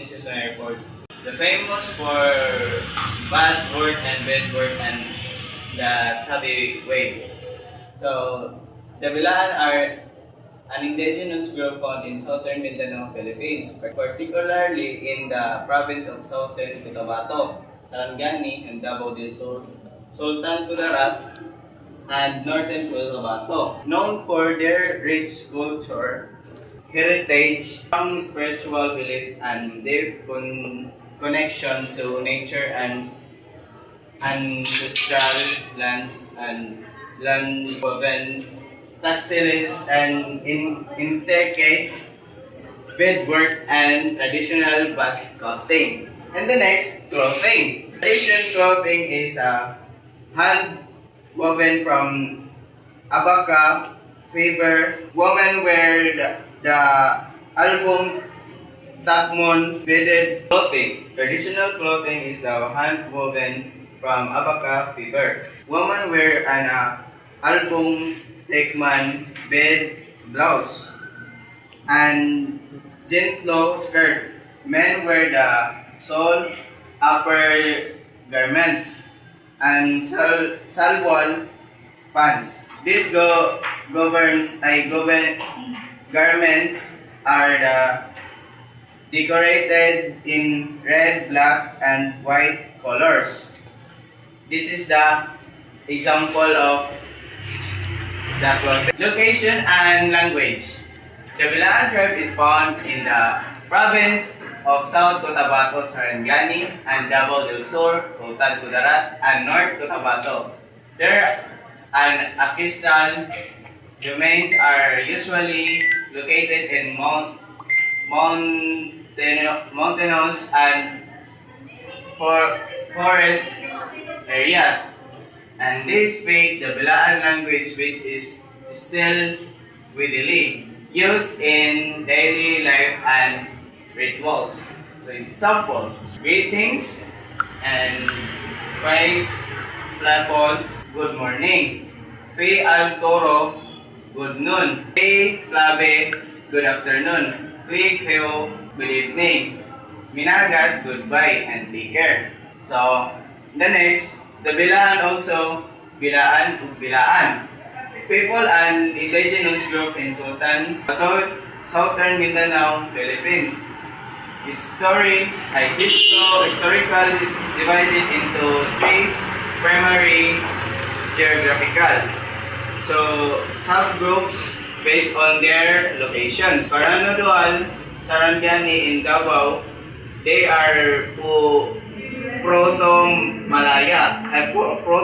This is an airport. The famous for buzzword and bedword and the Tabi Way. So, the Bilaan are an indigenous group found in southern Mindanao, Philippines, particularly in the province of southern Cotabato, Sarangani, and Davao del Sur, Sultan Kudarat, and northern Cotabato. Known for their rich culture, heritage, strong spiritual beliefs, and deep connection to nature and ancestral lands and land woven textiles and intricate beadwork and traditional bust costing. And the next, clothing. Traditional clothing is hand woven from abaca fiber. Women wear the album takmon beaded clothing. Traditional clothing is the hand woven from abaca fiber. Women wear an album takman bead blouse and gentlo skirt. Men wear the sole upper garment and salwal pants. These garments are decorated in red, black, and white colors. This is the example of the clothing. Location and language. The Bilaan tribe is found in the province of South Cotabato, Sarangani, and Davao del Sur, Sultan Kudarat, and North Cotabato. Their ancestral domains are usually located in mountainous and forest areas. And they speak the Bilaan language, which is still widely used in daily life and rituals. So example, greetings and five flapos, good morning. Fi al toro, good noon. Fi flabe, good afternoon. Fi keo, good evening. Minagat, goodbye and take care. So the next, the Bilaan also Bilaan ug Bilaan. People and indigenous group in Southern Mindanao, Philippines. Historically divided into three primary geographical. So subgroups based on their locations. Paranodual, Sarangani in Davao, they are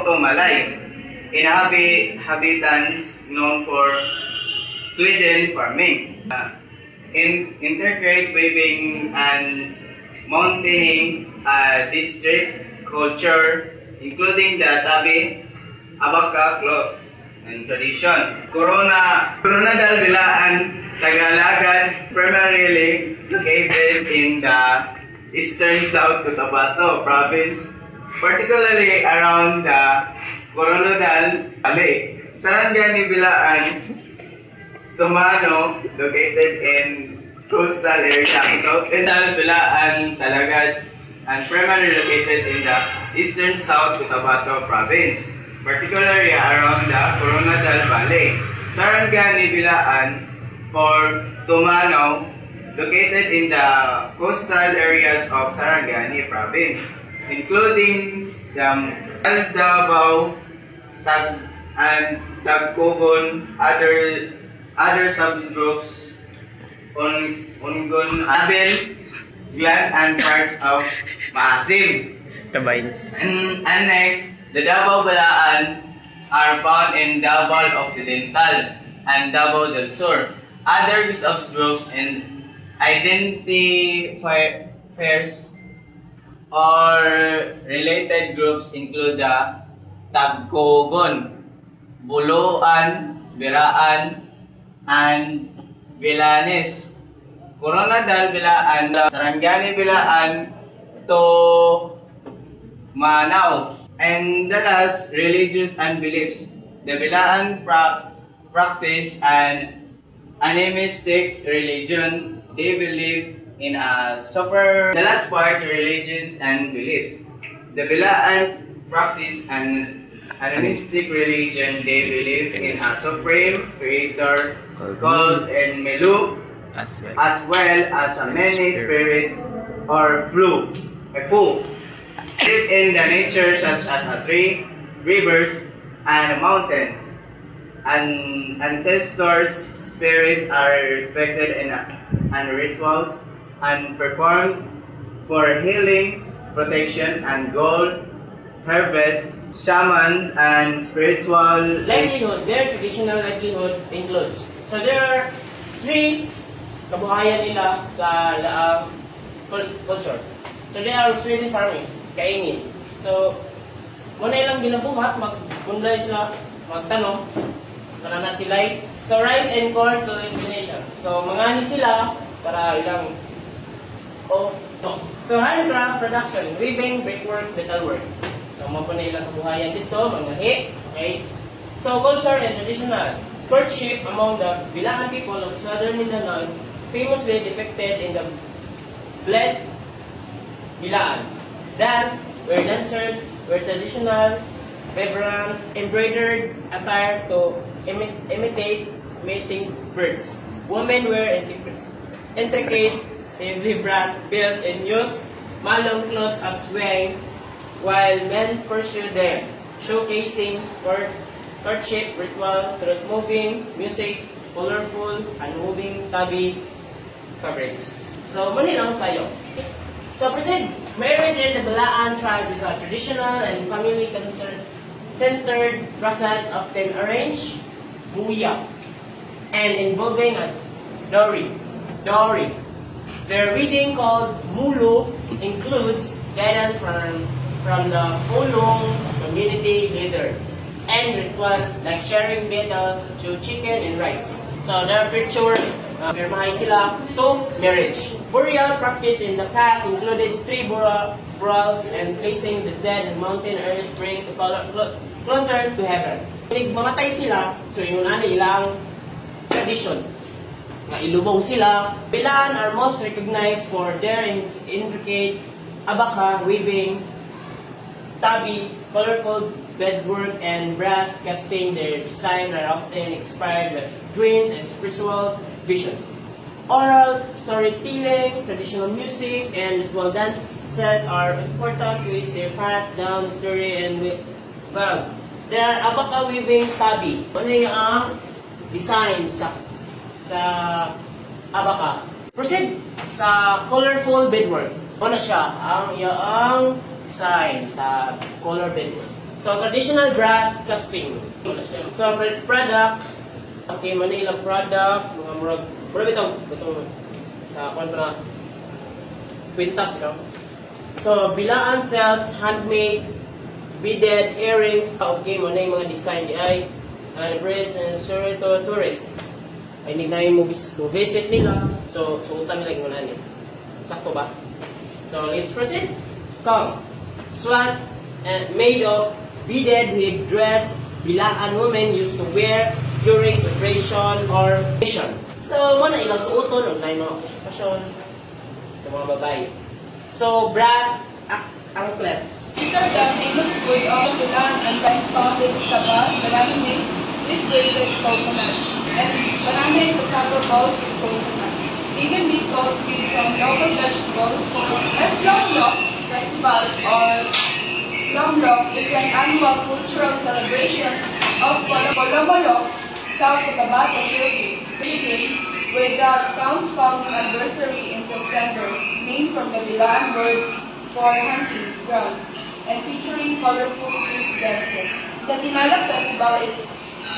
Proto-Malay. Inhabitants known for Sweden farming. Integrate weaving and mountaineering district culture, including the Tabi, Abaca cloth and tradition. Corona del Bilaan, Tagalagan, primarily located in the eastern South Cotabato province, particularly around the Coronadal Valley. Sarangani Bilaan, Tumano, located in coastal area. Southern Bilaan, Talagad, and primarily located in the eastern South Cotabato province, particularly around the Coronadal Valley. Sarangani Bilaan or Tumano, located in the coastal areas of Sarangani province, including the Aldabao, and Tagkogon, other subgroups, Ungon, Abel, Glan, and parts of Maasim. Tabines. And next, the Davao Bilaan are found in Davao Occidental and Davao del Sur. Other subgroups and identifiers or related groups include the Tagkogon, Buluan, Biraan, and Bilanes. Coronadal Bilaan, Sarangani Bilaan to Manao. And the last, religious and beliefs. The Bilaan practice an animistic religion. They believe in a super. The last part, religions and beliefs. The Bilaan practice an animistic religion. They believe in a supreme creator called Enmelu, as well as many spirits or Fu. Live in the nature such as a tree, rivers, and mountains. And ancestors' spirits are respected and rituals and performed for healing, protection, and gold harvest. Shamans and spiritual Livelihood, their traditional livelihood includes. So there are three kabuhayan nila sa culture. So they are Sweden farming, kaingin. So, muna ilang ginabuhat, magbunday sila, magtanong, para na sila. So rice and corn cultivation. So mangani sila para ilang So handcraft production, weaving, brickwork, metalwork. So mo po na ilang kabuhayan dito, mangahi. Okay? So culture and traditional. Courtship among the Bilaan people of southern Mindanao, famously depicted in the Bled Bilaan. Dance, where dancers wear traditional, vibrant, embroidered attire to imitate mating birds. Women wear intricate brass belts and use malong clothes as swing, while men pursue them, showcasing courtship ritual through moving, music, colorful, and moving tabi fabrics. So, muni lang sa'yo. So, proceed. Marriage in the Bilaan tribe is a traditional and family-centered process often arranged, buya, and involving a dowry. Their reading called Mulu includes guidance from the Ulong community leader and ritual like sharing betel to chicken and rice. So their picture, pirmahay sila to marriage. Burial practice in the past included three burials and placing the dead in mountain earth bring to closer to heaven. Kung mamatay sila, so yun na ilang tradition. Nga ilubong sila. Bilaan are most recognized for their intricate abaka, weaving, tabi, colorful beadwork, and brass casting. Their design are often inspired by dreams and spiritual visions. Oral storytelling, traditional music, and ritual dances are important ways they pass down the story and value. There are abaka weaving tabi. Ano yung design sa abaka? Proceed sa colorful beadwork. Ano siya? Ang design sa color beadwork. So, traditional brass casting. Ano siya? So, product. Okay, Manilang product. Mga murag itong sa kontra kwintas. So, Bilaan sells handmade beaded earrings. Okay, mo na yung mga design di ay embrace and story to tourist. Ay hindi na yung visit nila. So, suutan nila yung mga sakto ba? So, let's proceed. Come. Swan made of beaded head dress Bilaan women used to wear during celebration or mission. So, mo na ilang suuton o na yung mga okasyon sa mga babae. So, brass anklets. These are the famous food of Bilaan and founded Sabah, banana mix with grated coconut, and banana cassava balls with coconut. Vegan meatballs made from local vegetables, and Lomlok Festival or Lomlok is an annual cultural celebration of Polomalok, South Cotabato, Philippines, with the town's founding anniversary in September, named from the Bilaan word for hunting grounds, and featuring colorful street dances. The Tinalak Festival is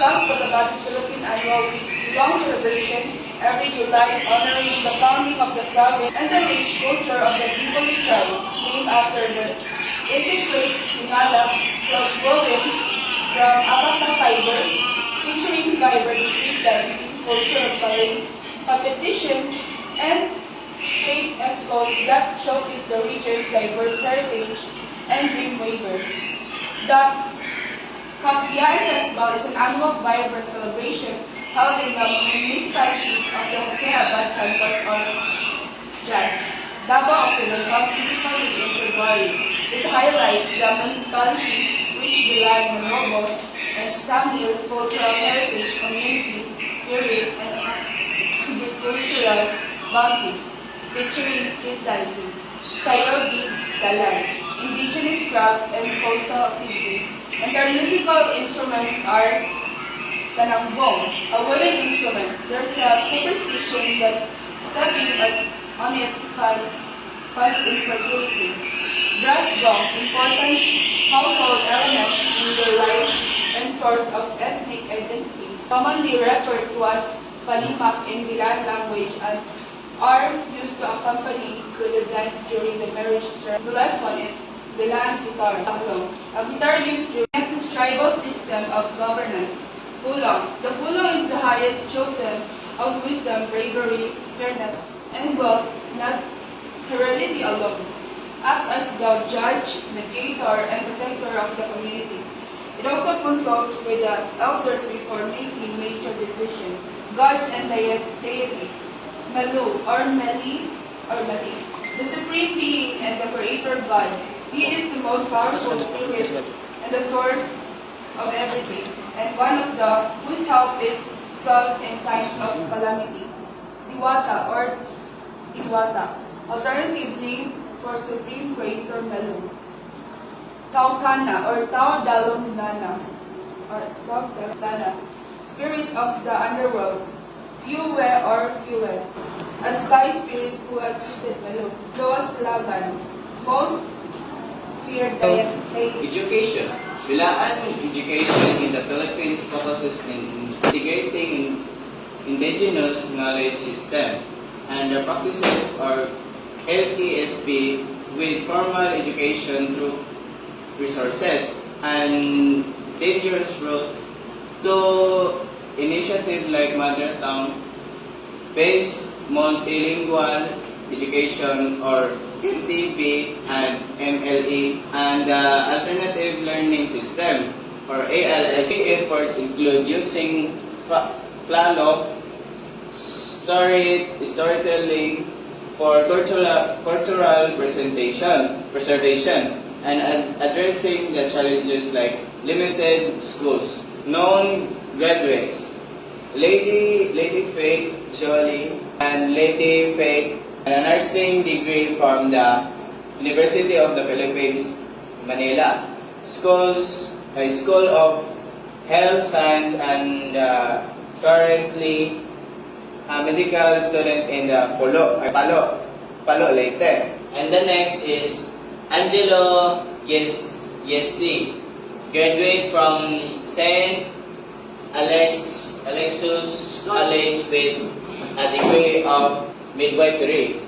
South Cotabato's Philippine annual week-long celebration every July, honoring the founding of the province and the rich culture of the Bicol tribe, named after the intricate Tinalak cloth woven from abaka fibers, featuring vibrant street dancing, cultural parades, competitions, and trade expos that showcase the region's diverse heritage and dream wavers. The Kapiay Festival is an annual vibrant celebration held in the municipality of the Jose Abad Santos on Just. Davao Occidental typically in February. It highlights the municipality which belie Manobo and Samil cultural heritage, community, spirit, and agricultural bounty, featuring street dancing, sayo di dalan, indigenous crafts, and coastal activities. And their musical instruments are tanambong, a wooden instrument. There's a superstition that stepping on it causes infertility. Brass gongs, important household elements in their life and source of ethnic identities, commonly referred to as kalimak in Bilan language, and are used to accompany with the dance during the marriage ceremony. The last one is Bilan guitar, Aglong. A guitar used during Texas tribal system of governance. Fulong. The fulong is the highest chosen of wisdom, bravery, fairness, and wealth, not heredity alone. Act as the judge, mediator, and protector of the community. It also consults with the elders before making major decisions. Gods and deities. Melu or Meli, the supreme being and the creator God. He is the most powerful spirit and the source of everything, and one of the whose help is sought in times of calamity. Diwata or Diwata, alternative name for Supreme Creator Melu. Taukana or Tao Dalunana or Taukana, spirit of the underworld. Fuel or Fuel, a sky spirit who assisted Melu. Loas Laban, most feared deity. Education. Bilaan education in the Philippines focuses in integrating indigenous knowledge system and the practices are LTSP with formal education through resources and dangerous route to initiative like mother tongue based multilingual education or MTP and MLE and alternative learning system or ALS. Efforts include using plano, storytelling for cultural preservation and addressing the challenges like limited schools. Known graduates, Lady Faith Jolie and Lady Faith, and a nursing degree from the University of the Philippines, Manila. A School of Health Science and currently a medical student in the Palo, Leyte. And the next is Angelo Yesi, graduate from St. Alexus College with a degree of midwifery.